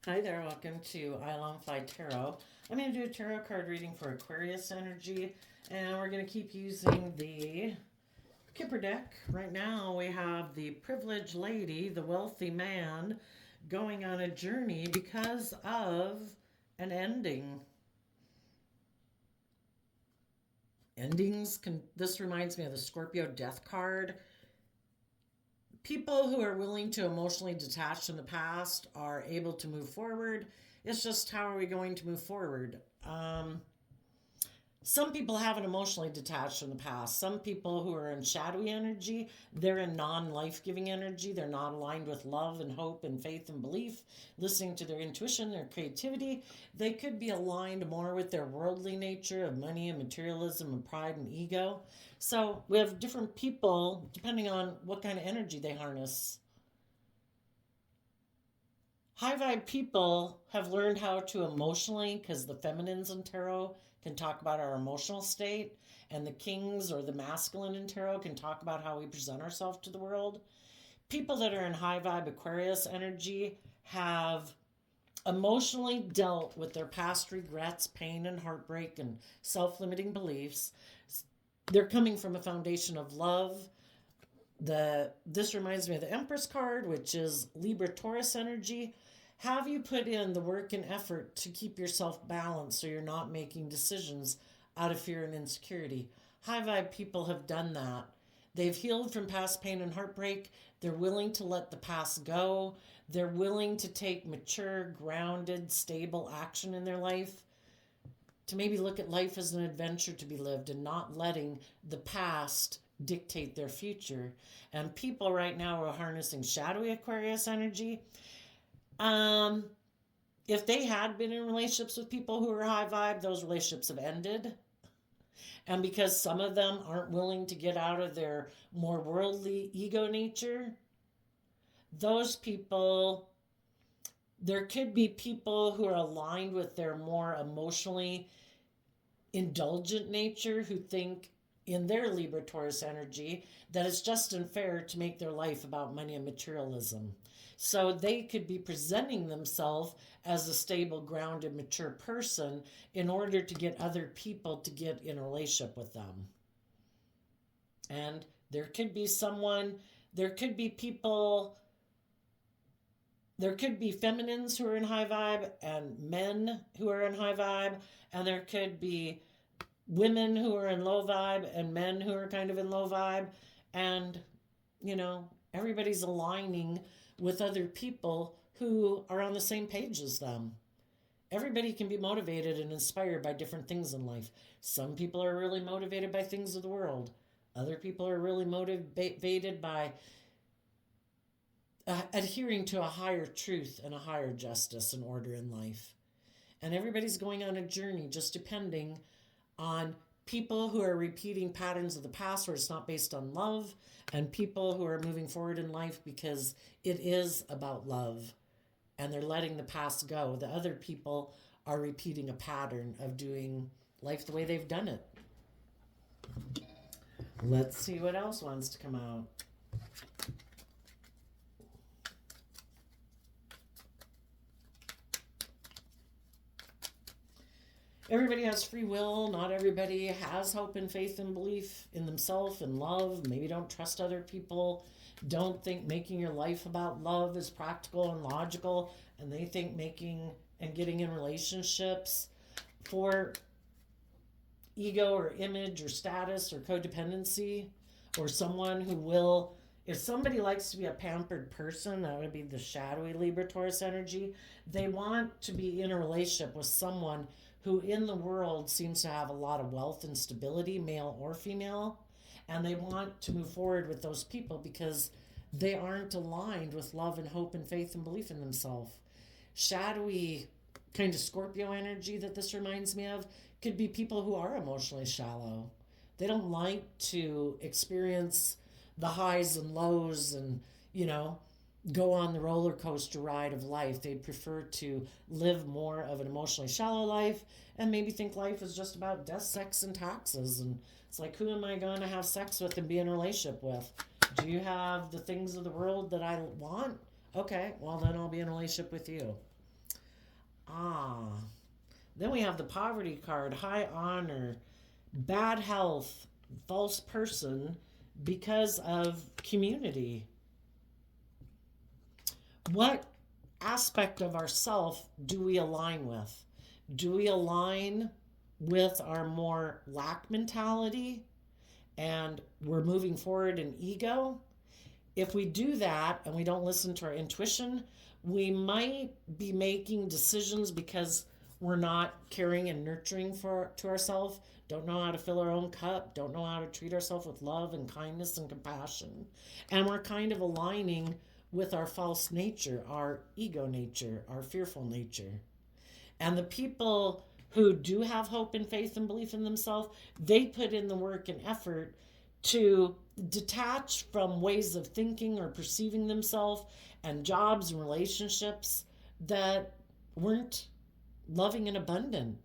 Hi there, welcome to I Long Fly Tarot. I'm going to do a tarot card reading for Aquarius energy, and we're going to keep using the Kipper deck. Right now we have the privileged lady, the wealthy man, going on a journey because of an ending. Endings can, this reminds me of the Scorpio death card. People who are willing to emotionally detach from the past are able to move forward. It's just how are we going to move forward? Some people haven't emotionally detached from the past. Some people who are in shadowy energy, they're in non life giving energy. They're not aligned with love and hope and faith and belief, listening to their intuition, their creativity. They could be aligned more with their worldly nature of money and materialism and pride and ego. So we have different people depending on what kind of energy they harness. High vibe people have learned how to emotionally, because the feminines in tarot can talk about our emotional state, and the kings or the masculine in tarot can talk about how we present ourselves to the world. People that are in high vibe Aquarius energy have emotionally dealt with their past regrets, pain, and heartbreak, and self limiting beliefs. They're coming from a foundation of love. This reminds me of the Empress card, which is Libra Taurus energy. Have you put in the work and effort to keep yourself balanced so you're not making decisions out of fear and insecurity? High vibe people have done that. They've healed from past pain and heartbreak. They're willing to let the past go. They're willing to take mature, grounded, stable action in their life, to maybe look at life as an adventure to be lived and not letting the past dictate their future. And people right now are harnessing shadowy Aquarius energy. If they had been in relationships with people who are high vibe, those relationships have ended. And because some of them aren't willing to get out of their more worldly ego nature, those people, there could be people who are aligned with their more emotionally indulgent nature who think in their Libra Taurus energy that it's just unfair to make their life about money and materialism. So they could be presenting themselves as a stable, grounded, mature person in order to get other people to get in a relationship with them. And there could be people, there could be feminines who are in high vibe and men who are in high vibe, and there could be women who are in low vibe and men who are kind of in low vibe. And, everybody's aligning with other people who are on the same page as them. Everybody can be motivated and inspired by different things in life. Some people are really motivated by things of the world. Other people are really motivated by adhering to a higher truth and a higher justice and order in life. And everybody's going on a journey just depending on people who are repeating patterns of the past where it's not based on love, and people who are moving forward in life because it is about love and they're letting the past go. The other people are repeating a pattern of doing life the way they've done it. Let's see what else wants to come out. Everybody has free will. Not everybody has hope and faith and belief in themselves and love. Maybe don't trust other people. Don't think making your life about love is practical and logical. And they think making and getting in relationships for ego or image or status or codependency, or someone who will, if somebody likes to be a pampered person, that would be the shadowy Libra Taurus energy. They want to be in a relationship with someone who in the world seems to have a lot of wealth and stability, male or female, and they want to move forward with those people because they aren't aligned with love and hope and faith and belief in themselves. Shadowy kind of Scorpio energy that this reminds me of could be people who are emotionally shallow. They don't like to experience the highs and lows and, go on the roller coaster ride of life. They prefer to live more of an emotionally shallow life and maybe think life is just about death, sex, and taxes. And it's like, who am I going to have sex with and be in a relationship with? Do you have the things of the world that I want? Okay, well, then I'll be in a relationship with you. Ah. Then we have the poverty card, high honor, bad health, false person because of community. What aspect of ourself do we align with? Do we align with our more lack mentality and we're moving forward in ego? If we do that and we don't listen to our intuition, we might be making decisions because we're not caring and nurturing to ourselves, don't know how to fill our own cup, don't know how to treat ourselves with love and kindness and compassion. And we're kind of aligning with our false nature, our ego nature, our fearful nature. And the people who do have hope and faith and belief in themselves, they put in the work and effort to detach from ways of thinking or perceiving themselves and jobs and relationships that weren't loving and abundant.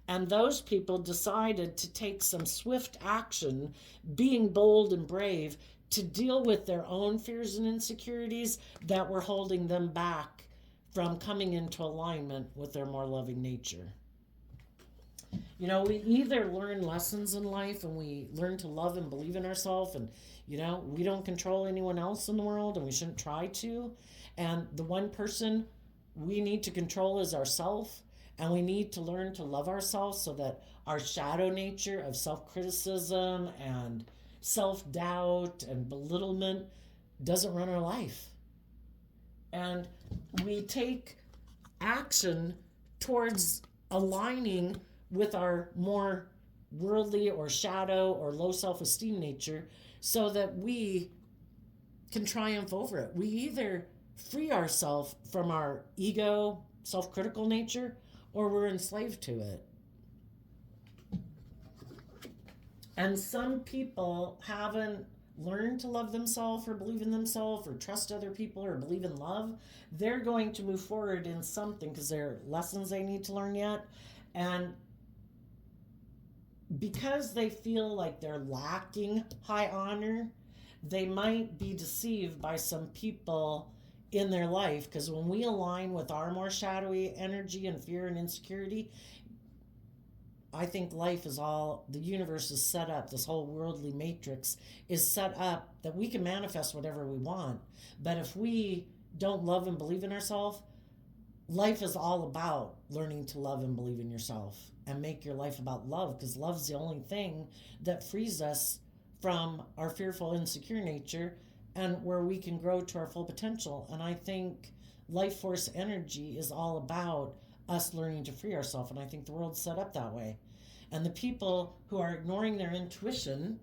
And those people decided to take some swift action, being bold and brave, to deal with their own fears and insecurities that were holding them back from coming into alignment with their more loving nature. You know, we either learn lessons in life and we learn to love and believe in ourselves, and, you know, we don't control anyone else in the world and we shouldn't try to. And the one person we need to control is ourselves, and we need to learn to love ourselves so that our shadow nature of self-criticism and self-doubt and belittlement doesn't run our life. And we take action towards aligning with our more worldly or shadow or low self-esteem nature so that we can triumph over it. We either free ourselves from our ego, self-critical nature, or we're enslaved to it. And some people haven't learned to love themselves or believe in themselves or trust other people or believe in love. They're going to move forward in something because there are lessons they need to learn yet. And because they feel like they're lacking high honor, they might be deceived by some people in their life, because when we align with our more shadowy energy and fear and insecurity, I think life is all, the universe is set up, this whole worldly matrix is set up that we can manifest whatever we want. But if we don't love and believe in ourselves, life is all about learning to love and believe in yourself and make your life about love, because love's the only thing that frees us from our fearful, insecure nature and where we can grow to our full potential. And I think life force energy is all about us learning to free ourselves. And I think the world's set up that way. And the people who are ignoring their intuition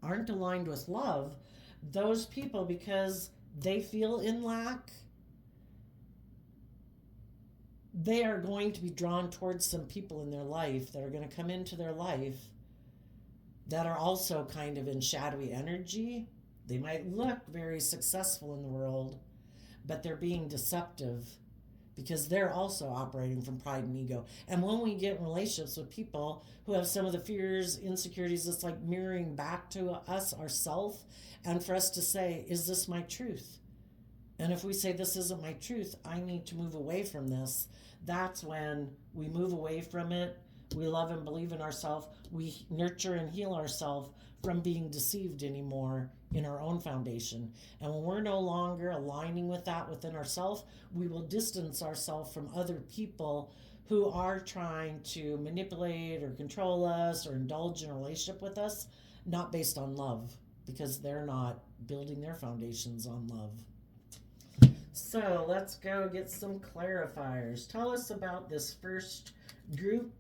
aren't aligned with love. Those people, because they feel in lack, they are going to be drawn towards some people in their life that are going to come into their life that are also kind of in shadowy energy. They might look very successful in the world, but they're being deceptive because they're also operating from pride and ego. And when we get in relationships with people who have some of the fears, insecurities, it's like mirroring back to us ourselves, and for us to say, is this my truth? And if we say, this isn't my truth, I need to move away from this, that's when we move away from it. We love and believe in ourselves. We nurture and heal ourselves from being deceived anymore in our own foundation. And when we're no longer aligning with that within ourselves, we will distance ourselves from other people who are trying to manipulate or control us or indulge in a relationship with us, not based on love, because they're not building their foundations on love. So let's go get some clarifiers. Tell us about this first group.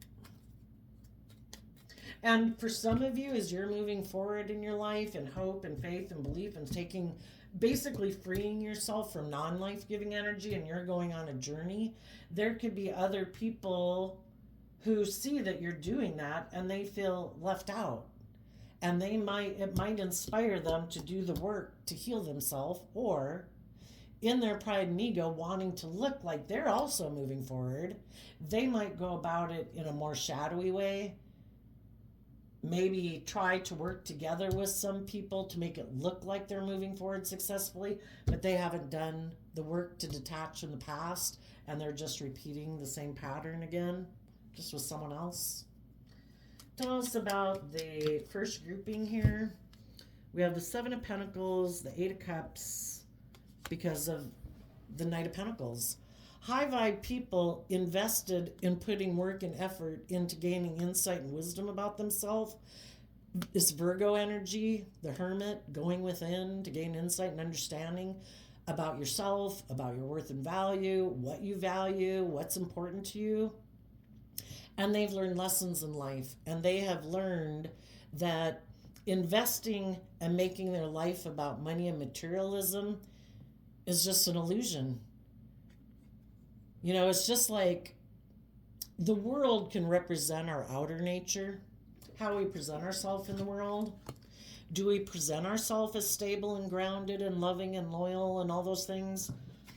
And for some of you, as you're moving forward in your life and hope and faith and belief and taking, basically freeing yourself from non-life-giving energy, and you're going on a journey, there could be other people who see that you're doing that and they feel left out. And it might inspire them to do the work to heal themselves, or in their pride and ego wanting to look like they're also moving forward, they might go about it in a more shadowy way, maybe try to work together with some people to make it look like they're moving forward successfully, but they haven't done the work to detach in the past, and they're just repeating the same pattern again, just with someone else. Tell us about the first grouping here. We have the Seven of Pentacles, the Eight of Cups, because of the Knight of Pentacles. High vibe people invested in putting work and effort into gaining insight and wisdom about themselves. This Virgo energy, the Hermit, going within to gain insight and understanding about yourself, about your worth and value, what's important to you. And they've learned lessons in life, and they have learned that investing and making their life about money and materialism is just an illusion. You know, it's just like the world can represent our outer nature, how we present ourselves in the world. Do we present ourselves as stable and grounded and loving and loyal and all those things,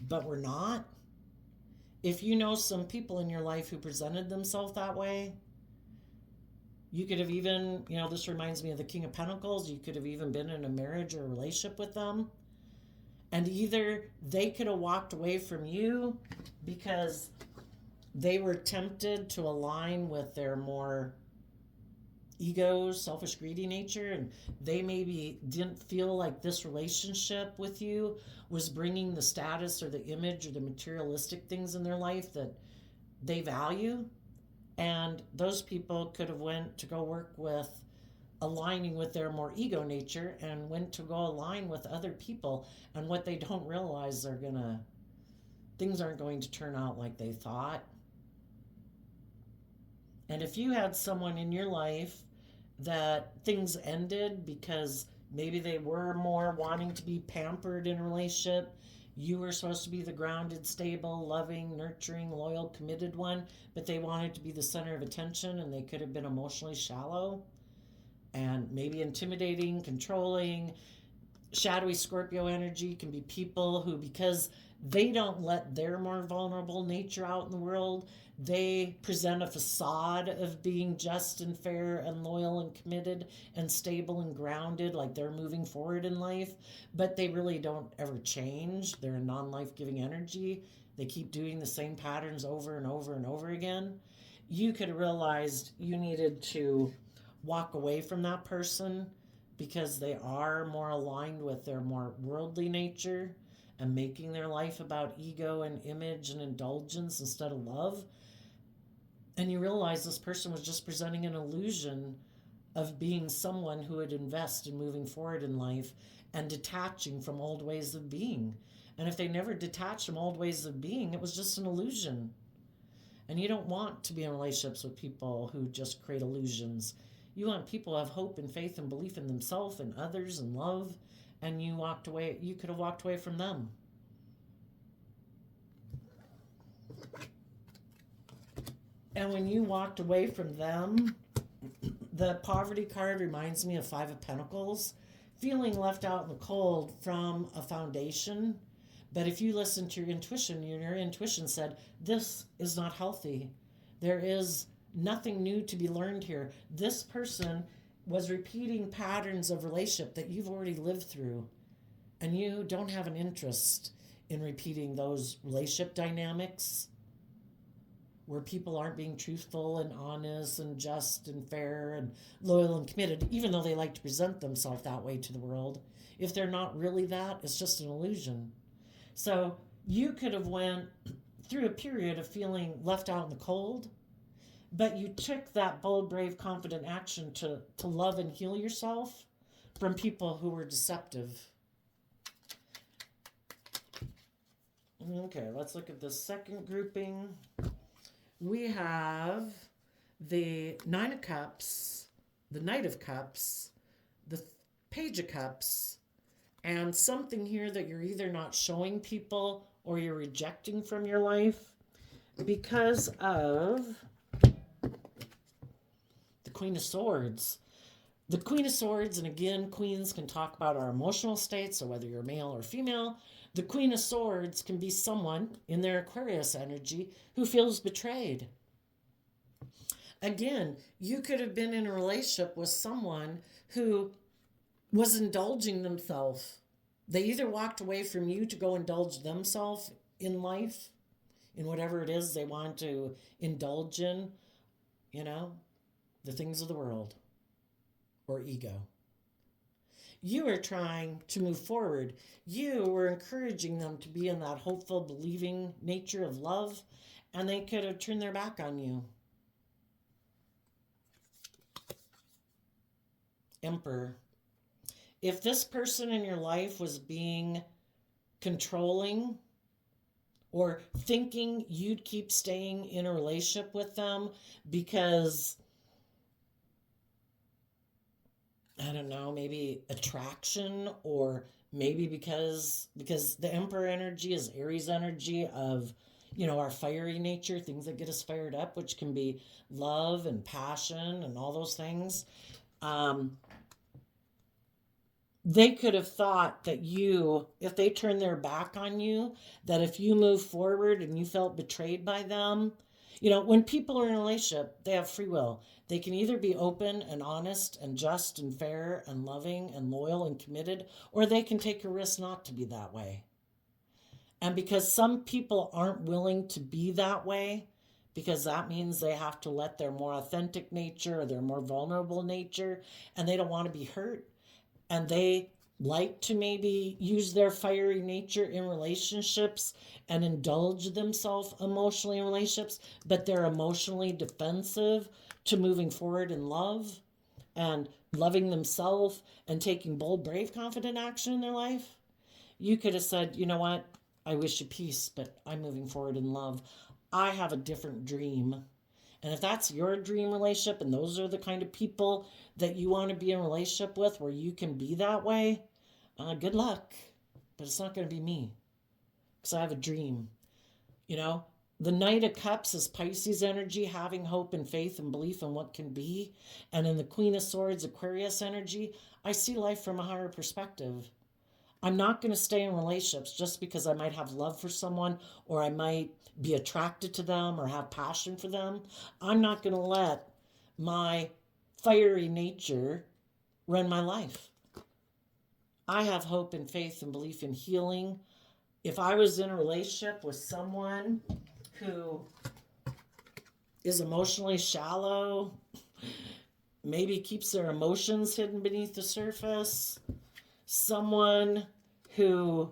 but we're not? If you know some people in your life who presented themselves that way, you could have even, you know, this reminds me of the King of Pentacles, you could have even been in a marriage or a relationship with them. And either they could have walked away from you because they were tempted to align with their more ego, selfish, greedy nature, and they maybe didn't feel like this relationship with you was bringing the status or the image or the materialistic things in their life that they value. And those people could have went to go work with aligning with their more ego nature and went to go align with other people, and what they don't realize things aren't going to turn out like they thought. And if you had someone in your life that things ended because maybe they were more wanting to be pampered in a relationship, you were supposed to be the grounded, stable, loving, nurturing, loyal, committed one, but they wanted to be the center of attention, and they could have been emotionally shallow and maybe intimidating, controlling. Shadowy Scorpio energy can be people who, because they don't let their more vulnerable nature out in the world, they present a facade of being just and fair and loyal and committed and stable and grounded, like they're moving forward in life, but they really don't ever change. They're a non-life-giving energy. They keep doing the same patterns over and over and over again. You could have realized you needed to walk away from that person because they are more aligned with their more worldly nature and making their life about ego and image and indulgence instead of love. And you realize this person was just presenting an illusion of being someone who would invest in moving forward in life and detaching from old ways of being. And if they never detached from old ways of being, it was just an illusion. And you don't want to be in relationships with people who just create illusions. You want people who have hope and faith and belief in themselves and others and love, and you could have walked away from them. And when you walked away from them, the poverty card reminds me of Five of Pentacles, feeling left out in the cold from a foundation. But if you listen to your intuition said, this is not healthy. There is nothing new to be learned here. This person was repeating patterns of relationship that you've already lived through, and you don't have an interest in repeating those relationship dynamics where people aren't being truthful and honest and just and fair and loyal and committed, even though they like to present themselves that way to the world. If they're not really that, it's just an illusion. So you could have went through a period of feeling left out in the cold, but you took that bold, brave, confident action to love and heal yourself from people who were deceptive. Okay, let's look at the second grouping. We have the Nine of Cups, the Knight of Cups, the Page of Cups, and something here that you're either not showing people or you're rejecting from your life because of the Queen of Swords. The Queen of Swords, and again, queens can talk about our emotional states, so whether you're male or female, the Queen of Swords can be someone in their Aquarius energy who feels betrayed. Again, you could have been in a relationship with someone who was indulging themselves. They either walked away from you to go indulge themselves in life, in whatever it is they want to indulge in, you know, the things of the world or ego. You were trying to move forward. You were encouraging them to be in that hopeful, believing nature of love, and they could have turned their back on you. Emperor. If this person in your life was being controlling or thinking you'd keep staying in a relationship with them because, I don't know, maybe attraction, or maybe because the Emperor energy is Aries energy of, our fiery nature, things that get us fired up, which can be love and passion and all those things. They could have thought that if they turned their back on you, that if you move forward and you felt betrayed by them, when people are in a relationship, they have free will. They can either be open and honest and just and fair and loving and loyal and committed, or they can take a risk not to be that way. And because some people aren't willing to be that way, because that means they have to let their more authentic nature or their more vulnerable nature, and they don't want to be hurt, and they like to maybe use their fiery nature in relationships and indulge themselves emotionally in relationships, but they're emotionally defensive to moving forward in love and loving themselves and taking bold, brave, confident action in their life. You could have said, you know what? I wish you peace, but I'm moving forward in love. I have a different dream. And if that's your dream relationship and those are the kind of people that you want to be in a relationship with where you can be that way, good luck. But it's not going to be me, because I have a dream. The Knight of Cups is Pisces energy, having hope and faith and belief in what can be. And in the Queen of Swords, Aquarius energy, I see life from a higher perspective. I'm not going to stay in relationships just because I might have love for someone or I might be attracted to them or have passion for them. I'm not going to let my fiery nature run my life. I have hope and faith and belief in healing. If I was in a relationship with someone who is emotionally shallow, maybe keeps their emotions hidden beneath the surface, someone who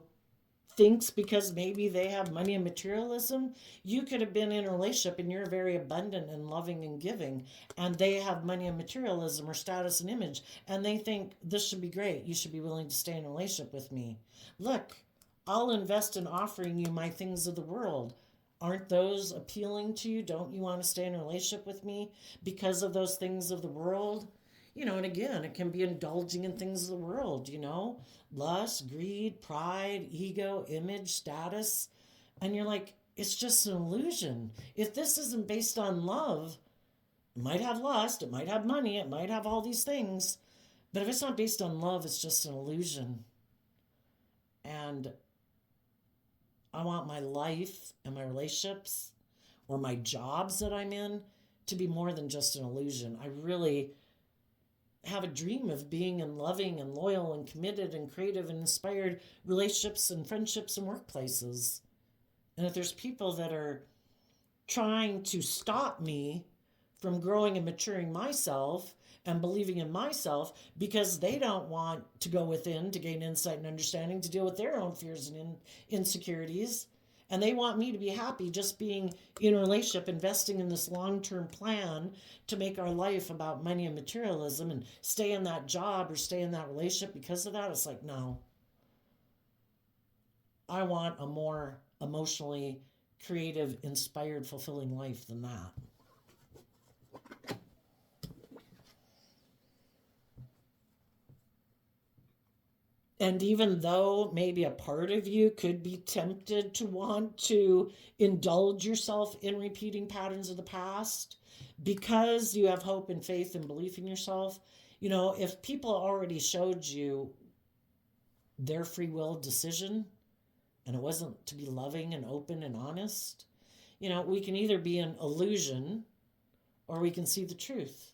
thinks because maybe they have money and materialism, you could have been in a relationship and you're very abundant and loving and giving, and they have money and materialism or status and image, and they think this should be great. You should be willing to stay in a relationship with me. Look, I'll invest in offering you my things of the world. Aren't those appealing to you? Don't you want to stay in a relationship with me because of those things of the world? And again, it can be indulging in things of the world, lust, greed, pride, ego, image, status. And you're like, it's just an illusion. If this isn't based on love, it might have lust, it might have money, it might have all these things. But if it's not based on love, it's just an illusion. And I want my life and my relationships or my jobs that I'm in to be more than just an illusion. I really have a dream of being in loving and loyal and committed and creative and inspired relationships and friendships and workplaces. And if there's people that are trying to stop me from growing and maturing myself and believing in myself because they don't want to go within to gain insight and understanding to deal with their own fears and insecurities, and they want me to be happy just being in a relationship, investing in this long-term plan to make our life about money and materialism and stay in that job or stay in that relationship because of that. It's like, no. I want a more emotionally creative, inspired, fulfilling life than that. And even though maybe a part of you could be tempted to want to indulge yourself in repeating patterns of the past, because you have hope and faith and belief in yourself, if people already showed you their free will decision and it wasn't to be loving and open and honest, we can either be an illusion or we can see the truth.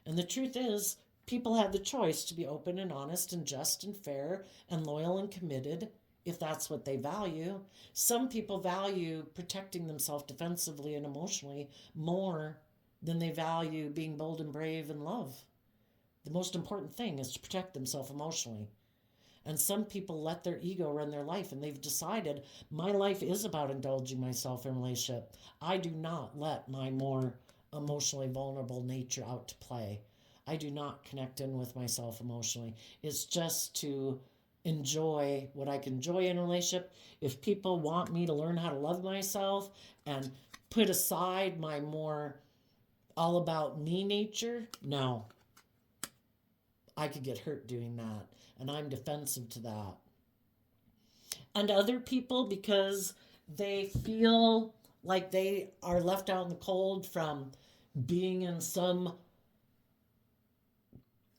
And the truth is, people have the choice to be open and honest and just and fair and loyal and committed if that's what they value. Some people value protecting themselves defensively and emotionally more than they value being bold and brave and love. The most important thing is to protect themselves emotionally. And some people let their ego run their life, and they've decided, my life is about indulging myself in relationship. I do not let my more emotionally vulnerable nature out to play. I do not connect in with myself emotionally. It's just to enjoy what I can enjoy in a relationship. If people want me to learn how to love myself and put aside my more all about me nature, no. I could get hurt doing that, and I'm defensive to that. And other people, because they feel like they are left out in the cold from being in some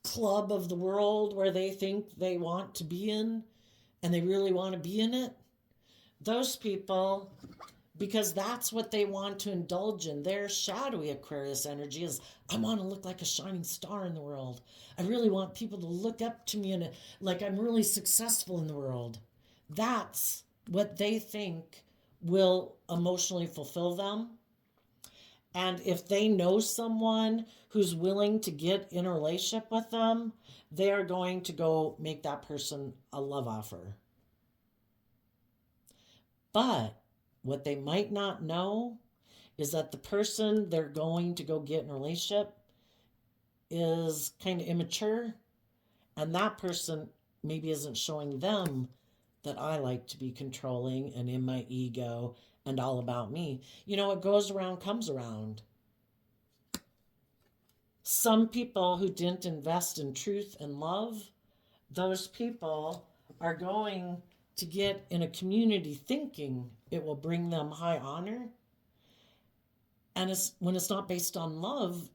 club of the world where they think they want to be in, and they really want to be in it, those people, because that's what they want to indulge in. Their shadowy Aquarius energy is, I want to look like a shining star in the world. I really want people to look up to me and like I'm really successful in the world. That's what they think will emotionally fulfill them. And if they know someone who's willing to get in a relationship with them, they are going to go make that person a love offer. But what they might not know is that the person they're going to go get in a relationship is kind of immature, and that person maybe isn't showing them that I like to be controlling and in my ego and all about me. You know, what goes around comes around. Some people who didn't invest in truth and love, those people are going to get in a community thinking it will bring them high honor. And when it's not based on love,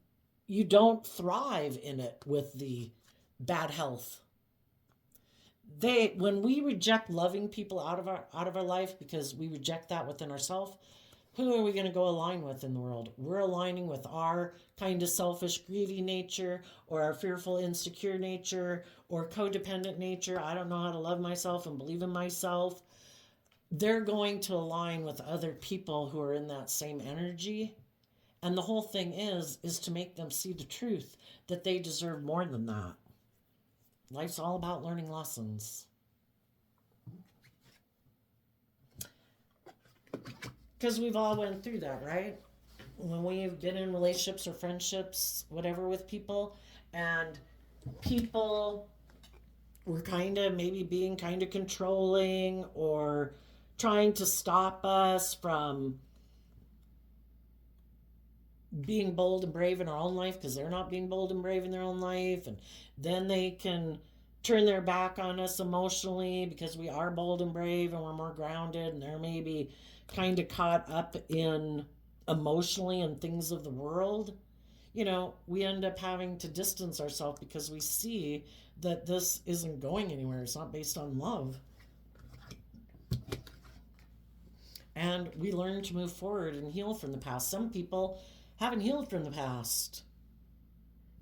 you don't thrive in it with the bad health. When we reject loving people out of our life because we reject that within ourselves, who are we going to go align with in the world? We're aligning with our kind of selfish, greedy nature, or our fearful, insecure nature, or codependent nature. I don't know how to love myself and believe in myself. They're going to align with other people who are in that same energy. And the whole thing is to make them see the truth, that they deserve more than that. Life's all about learning lessons. Because we've all went through that, right? When we've been in relationships or friendships, whatever, with people, and people were kind of maybe being kind of controlling or trying to stop us from being bold and brave in our own life because they're not being bold and brave in their own life. And then they can turn their back on us emotionally because we are bold and brave and we're more grounded, and they're maybe kind of caught up in emotionally in things of the world. You know, we end up having to distance ourselves because we see that this isn't going anywhere. It's not based on love. And we learn to move forward and heal from the past. Some people haven't healed from the past.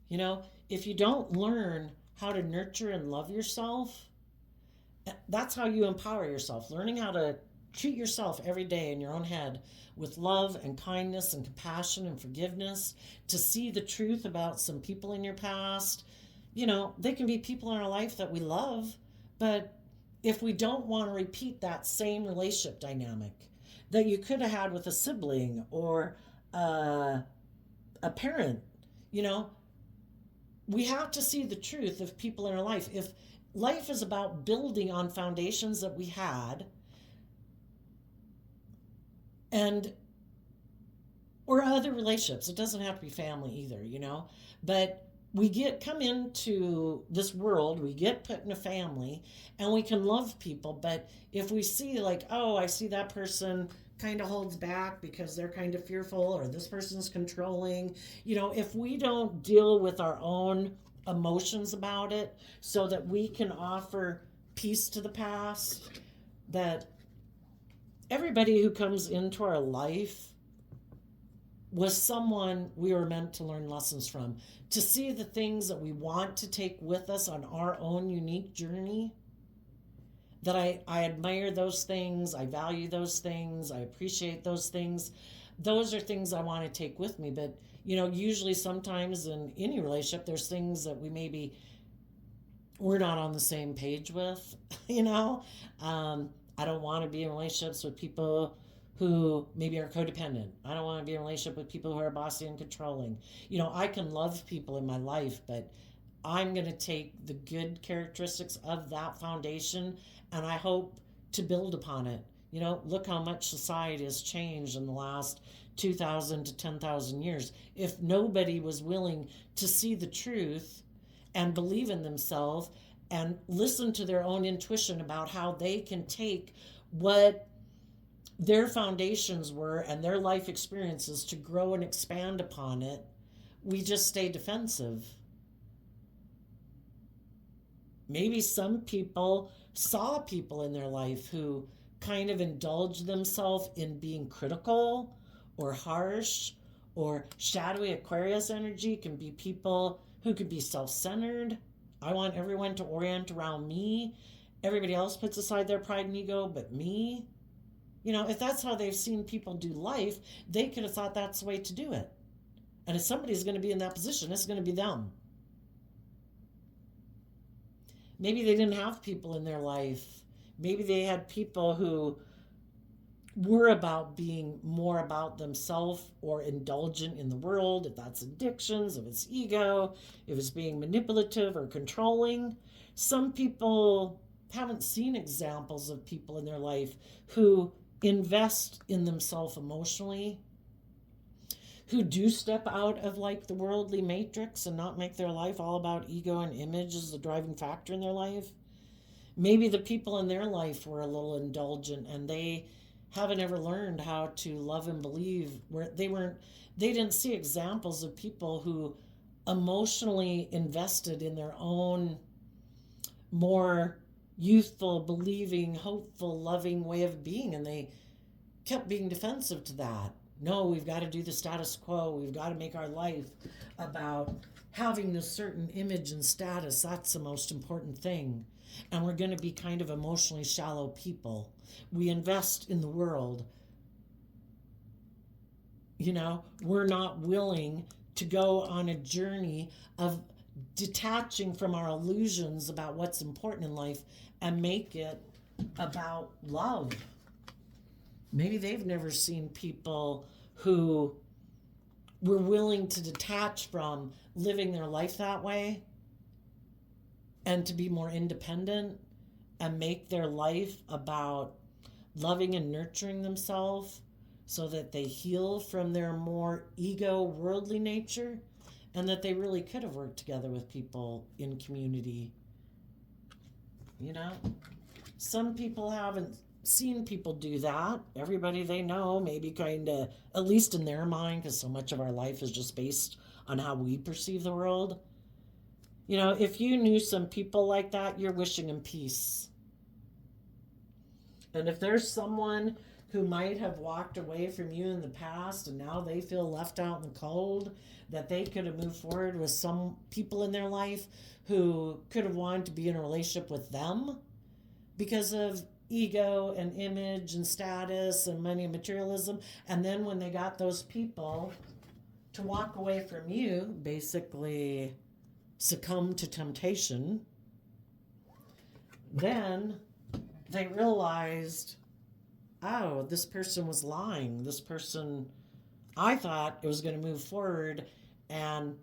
You know, if you don't learn how to nurture and love yourself, that's how you empower yourself. Learning how to treat yourself every day in your own head with love and kindness and compassion and forgiveness, to see the truth about some people in your past. You know, they can be people in our life that we love, but if we don't want to repeat that same relationship dynamic that you could have had with a sibling or a parent, you know, we have to see the truth of people in our life. If life is about building on foundations that we had, and or other relationships, it doesn't have to be family either, you know, but we come into this world, we get put in a family, and we can love people. But if we see like, oh, I see that person kind of holds back because they're kind of fearful, or this person's controlling, you know, if we don't deal with our own emotions about it so that we can offer peace to the past, that everybody who comes into our life was someone we were meant to learn lessons from, to see the things that we want to take with us on our own unique journey. That I admire those things, I value those things, I appreciate those things. Those are things I want to take with me. But, usually sometimes in any relationship, there's things that we're not on the same page with, I don't want to be in relationships with people who maybe are codependent. I don't want to be in a relationship with people who are bossy and controlling. I can love people in my life, but I'm going to take the good characteristics of that foundation and I hope to build upon it. Look how much society has changed in the last 2,000 to 10,000 years. If nobody was willing to see the truth and believe in themselves and listen to their own intuition about how they can take what their foundations were and their life experiences to grow and expand upon it, we just stay defensive. Maybe some people saw people in their life who kind of indulged themselves in being critical or harsh or shadowy. Aquarius energy can be people who could be self-centered. I want everyone to orient around me. Everybody else puts aside their pride and ego, but me. If that's how they've seen people do life, they could have thought that's the way to do it. And if somebody's going to be in that position, it's going to be them. Maybe they didn't have people in their life. Maybe they had people who were about being more about themselves or indulgent in the world, if that's addictions, if it's ego, if it's being manipulative or controlling. Some people haven't seen examples of people in their life who invest in themselves emotionally, who do step out of the worldly matrix and not make their life all about ego and image as the driving factor in their life. Maybe the people in their life were a little indulgent and they haven't ever learned how to love and believe, where they didn't see examples of people who emotionally invested in their own more youthful, believing, hopeful, loving way of being, and they kept being defensive to that. No, we've got to do the status quo. We've got to make our life about having this certain image and status. That's the most important thing. And we're going to be kind of emotionally shallow people. We invest in the world. We're not willing to go on a journey of detaching from our illusions about what's important in life and make it about love. Maybe they've never seen people who were willing to detach from living their life that way and to be more independent and make their life about loving and nurturing themselves so that they heal from their more ego, worldly nature, and that they really could have worked together with people in community. Some people haven't seen people do that. Everybody they know, maybe kind of, at least in their mind, because so much of our life is just based on how we perceive the world. If you knew some people like that, you're wishing them peace. And if there's someone who might have walked away from you in the past and now they feel left out in the cold, that they could have moved forward with some people in their life who could have wanted to be in a relationship with them because of ego and image and status and money and materialism. And then when they got those people to walk away from you, basically succumb to temptation, then they realized, oh, this person was lying. This person, I thought it was going to move forward and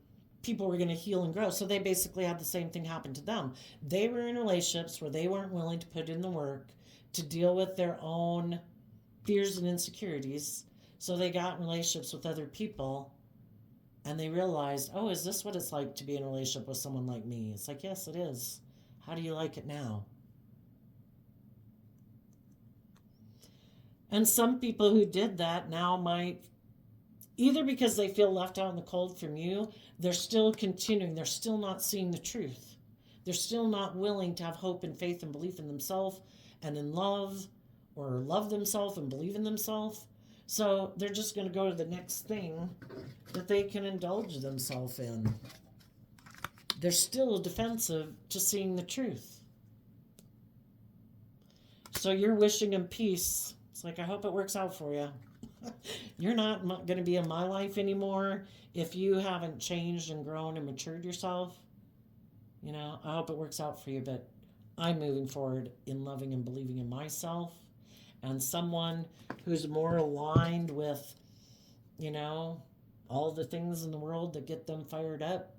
people were going to heal and grow. So they basically had the same thing happen to them. They were in relationships where they weren't willing to put in the work to deal with their own fears and insecurities. So they got in relationships with other people and they realized, oh, is this what it's like to be in a relationship with someone like me? It's like, yes, it is. How do you like it now? And some people who did that now might, either because they feel left out in the cold from you, they're still continuing. They're still not seeing the truth. They're still not willing to have hope and faith and belief in themselves and in love, or love themselves and believe in themselves. So they're just going to go to the next thing that they can indulge themselves in. They're still defensive to seeing the truth. So you're wishing them peace. It's like, I hope it works out for you. You're not going to be in my life anymore if you haven't changed and grown and matured yourself. You know, I hope it works out for you, but I'm moving forward in loving and believing in myself and someone who's more aligned with, you know, all the things in the world that get them fired up.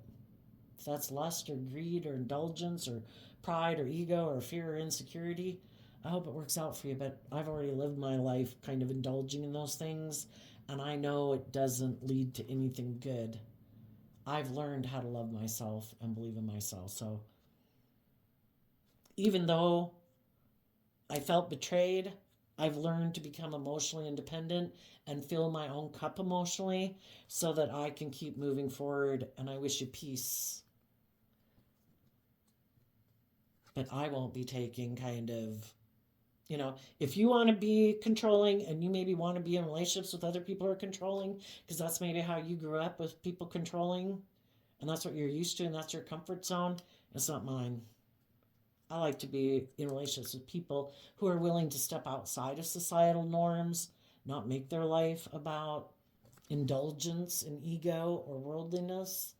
If that's lust or greed or indulgence or pride or ego or fear or insecurity, I hope it works out for you, but I've already lived my life kind of indulging in those things, and I know it doesn't lead to anything good. I've learned how to love myself and believe in myself. So even though I felt betrayed, I've learned to become emotionally independent and fill my own cup emotionally so that I can keep moving forward, and I wish you peace. But I won't be taking kind of, you know, if you want to be controlling and you maybe want to be in relationships with other people who are controlling, because that's maybe how you grew up, with people controlling, and that's what you're used to and that's your comfort zone, it's not mine. I like to be in relationships with people who are willing to step outside of societal norms, not make their life about indulgence and ego or worldliness.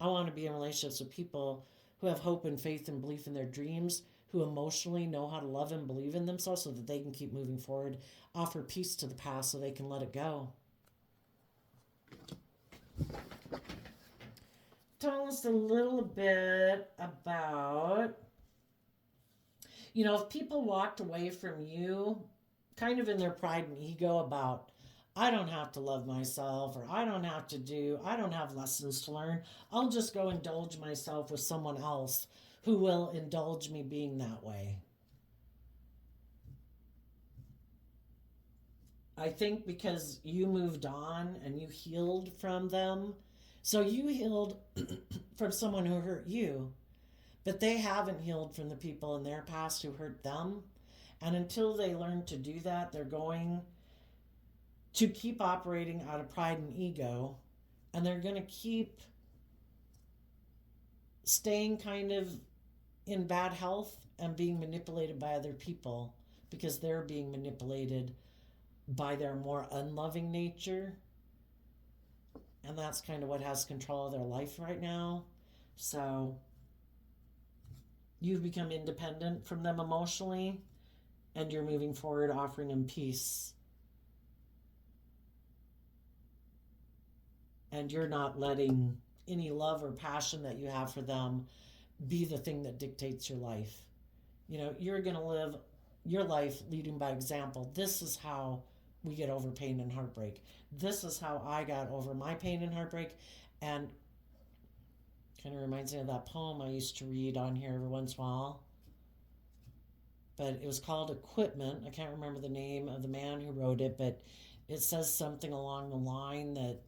I want to be in relationships with people who have hope and faith and belief in their dreams, who emotionally know how to love and believe in themselves so that they can keep moving forward, offer peace to the past so they can let it go. Tell us a little bit about, you know, if people walked away from you kind of in their pride and ego about, I don't have to love myself, or I don't have lessons to learn. I'll just go indulge myself with someone else who will indulge me being that way. I think because you moved on and you healed from them. So you healed from someone who hurt you, but they haven't healed from the people in their past who hurt them. And until they learn to do that, they're going to keep operating out of pride and ego, and they're going to keep staying kind of in bad health and being manipulated by other people because they're being manipulated by their more unloving nature. And that's kind of what has control of their life right now. So you've become independent from them emotionally, and you're moving forward offering them peace. And you're not letting any love or passion that you have for them be the thing that dictates your life. You know, you're going to live your life leading by example. This is how we get over pain and heartbreak. This is how I got over my pain and heartbreak. And kind of reminds me of that poem I used to read on here every once in a while. But it was called Equipment. I can't remember the name of the man who wrote it, but it says something along the line that,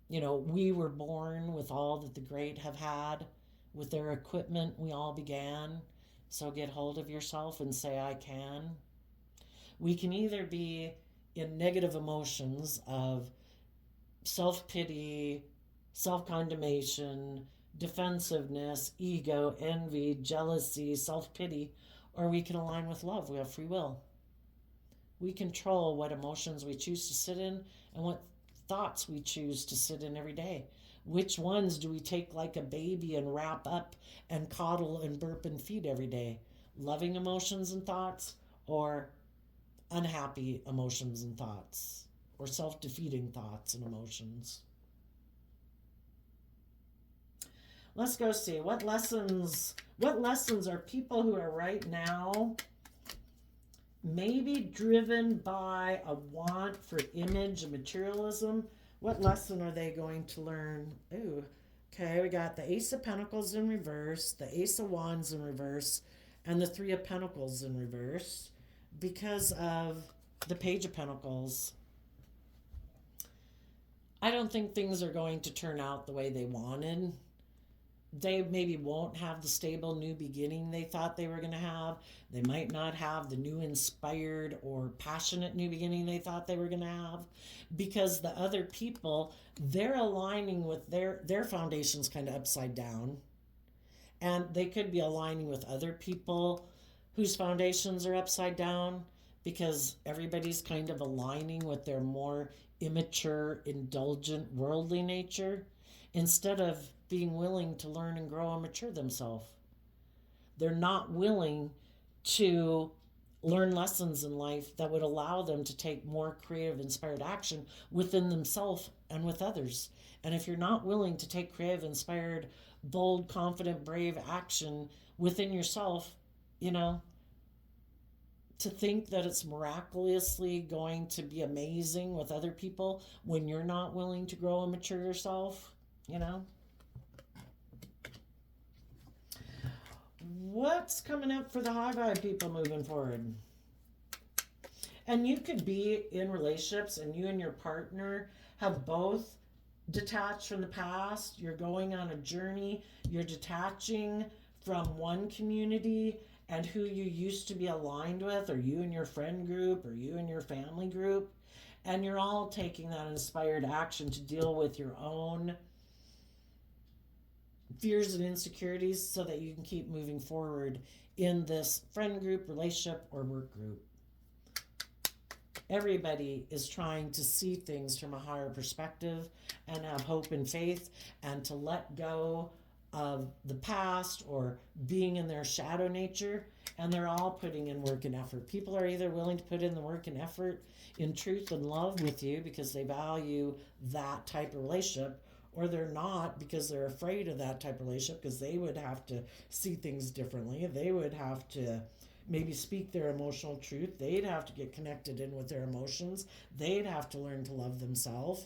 you know, we were born with all that the great have had. With their equipment, we all began. So get hold of yourself and say, I can. We can either be in negative emotions of self-pity, self-condemnation, defensiveness, ego, envy, jealousy, self-pity, or we can align with love. We have free will. We control what emotions we choose to sit in and what thoughts we choose to sit in every day. Which ones do we take like a baby and wrap up and coddle and burp and feed every day? Loving emotions and thoughts, or unhappy emotions and thoughts, or self-defeating thoughts and emotions? Let's go see what lessons are people who are right now maybe driven by a want for image and materialism. What lesson are they going to learn? Ooh, okay, we got the Ace of Pentacles in reverse, the Ace of Wands in reverse, and the Three of Pentacles in reverse because of the Page of Pentacles. I don't think things are going to turn out the way they wanted. They maybe won't have the stable new beginning they thought they were going to have. They might not have the new inspired or passionate new beginning they thought they were going to have, because the other people, they're aligning with their foundations kind of upside down, and they could be aligning with other people whose foundations are upside down, because everybody's kind of aligning with their more immature, indulgent, worldly nature, instead of being willing to learn and grow and mature themselves. They're not willing to learn lessons in life that would allow them to take more creative, inspired action within themselves and with others. And if you're not willing to take creative, inspired, bold, confident, brave action within yourself, you know, to think that it's miraculously going to be amazing with other people when you're not willing to grow and mature yourself, you know. What's coming up for the high vibe people moving forward? And you could be in relationships and you and your partner have both detached from the past. You're going on a journey. You're detaching from one community and who you used to be aligned with, or you and your friend group, or you and your family group. And you're all taking that inspired action to deal with your own fears and insecurities so that you can keep moving forward in this friend group, relationship, or work group. Everybody is trying to see things from a higher perspective and have hope and faith, and to let go of the past or being in their shadow nature, and they're all putting in work and effort. People are either willing to put in the work and effort in truth and love with you because they value that type of relationship, or they're not because they're afraid of that type of relationship, because they would have to see things differently. They would have to maybe speak their emotional truth. They'd have to get connected in with their emotions. They'd have to learn to love themselves.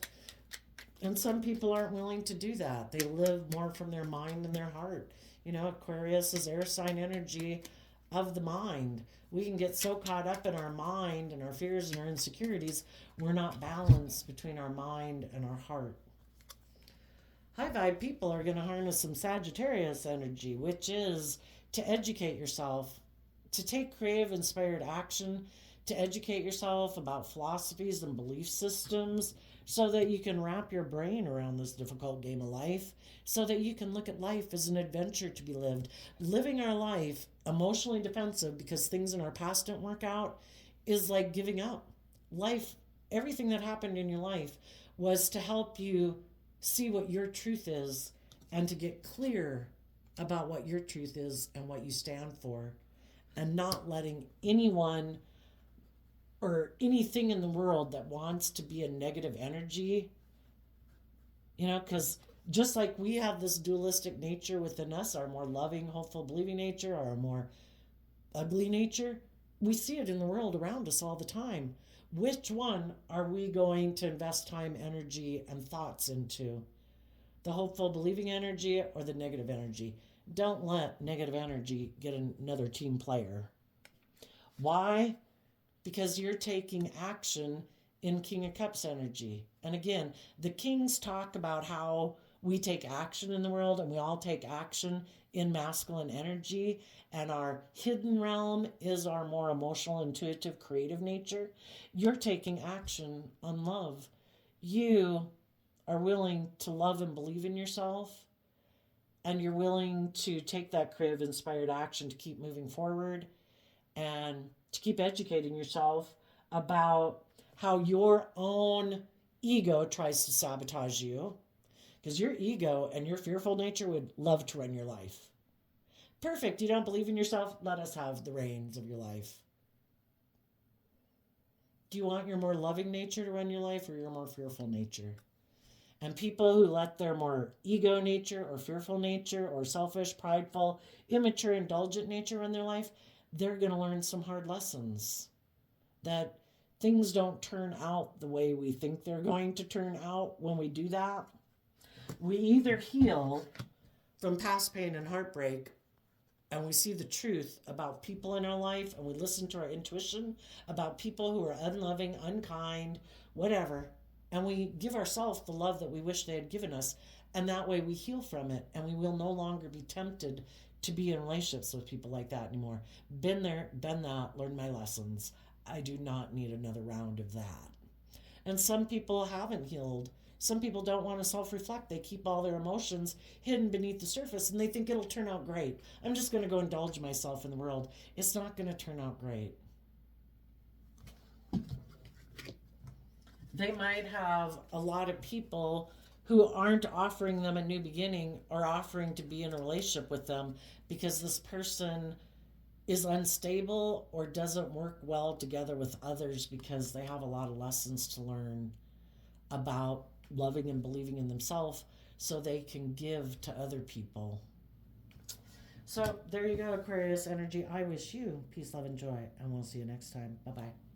And some people aren't willing to do that. They live more from their mind and their heart. You know, Aquarius is air sign energy of the mind. We can get so caught up in our mind and our fears and our insecurities, we're not balanced between our mind and our heart. High vibe people are going to harness some Sagittarius energy, which is to educate yourself, to take creative, inspired action, to educate yourself about philosophies and belief systems, so that you can wrap your brain around this difficult game of life, so that you can look at life as an adventure to be lived. Living our life emotionally defensive because things in our past don't work out is like giving up. Life, everything that happened in your life was to help you see what your truth is and to get clear about what your truth is and what you stand for, and not letting anyone or anything in the world that wants to be a negative energy, you know, because just like we have this dualistic nature within us, our more loving, hopeful, believing nature, our more ugly nature, we see it in the world around us all the time. Which one are we going to invest time, energy, and thoughts into? The hopeful, believing energy or the negative energy? Don't let negative energy get another team player. Why? Because you're taking action in King of Cups energy. And again, the kings talk about how we take action in the world, and we all take action in masculine energy, and our hidden realm is our more emotional, intuitive, creative nature. You're taking action on love. You are willing to love and believe in yourself, and you're willing to take that creative, inspired action to keep moving forward and to keep educating yourself about how your own ego tries to sabotage you, because your ego and your fearful nature would love to run your life. Perfect. You don't believe in yourself? Let us have the reins of your life. Do you want your more loving nature to run your life, or your more fearful nature? And people who let their more ego nature or fearful nature or selfish, prideful, immature, indulgent nature run their life, they're going to learn some hard lessons. That things don't turn out the way we think they're going to turn out when we do that. We either heal from past pain and heartbreak, and we see the truth about people in our life, and we listen to our intuition about people who are unloving, unkind, whatever, and we give ourselves the love that we wish they had given us, and that way we heal from it, and we will no longer be tempted to be in relationships with people like that anymore. Been there, been that, learned my lessons. I do not need another round of that. And some people haven't healed. Some people don't want to self-reflect. They keep all their emotions hidden beneath the surface, and they think it'll turn out great. I'm just going to go indulge myself in the world. It's not going to turn out great. They might have a lot of people who aren't offering them a new beginning or offering to be in a relationship with them because this person is unstable or doesn't work well together with others because they have a lot of lessons to learn about loving and believing in themselves so they can give to other people. So there you go, Aquarius energy. I wish you peace, love, and joy, and we'll see you next time. Bye-bye.